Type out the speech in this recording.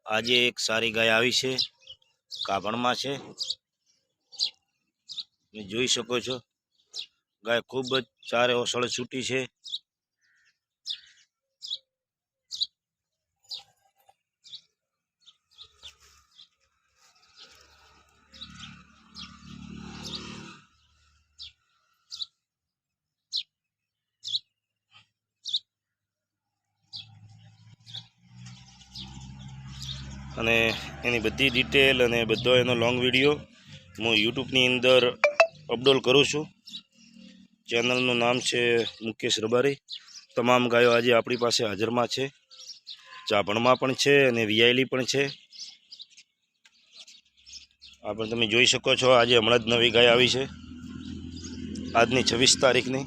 આજે એક સારી ગાય આવી છે, કાભણમાં છે. તમે જોઈ શકો છો ગાય ખૂબ જ ચારે ઓસળ છૂટી છે. અને એની બધી ડિટેલ અને બધો એનો લોંગ વિડીયો હું યુટ્યુબની અંદર અપલોડ કરું છું. ચેનલનું નામ છે મુકેશ રબારી. તમામ ગાયો આજે આપણી પાસે હાજરમાં છે. ચાભણમાં પણ છે અને વિયાયેલી પણ છે. આ પણ તમે જોઈ શકો છો. આજે હમણાં જ નવી ગાય આવી છે, આજની 26 તારીખની.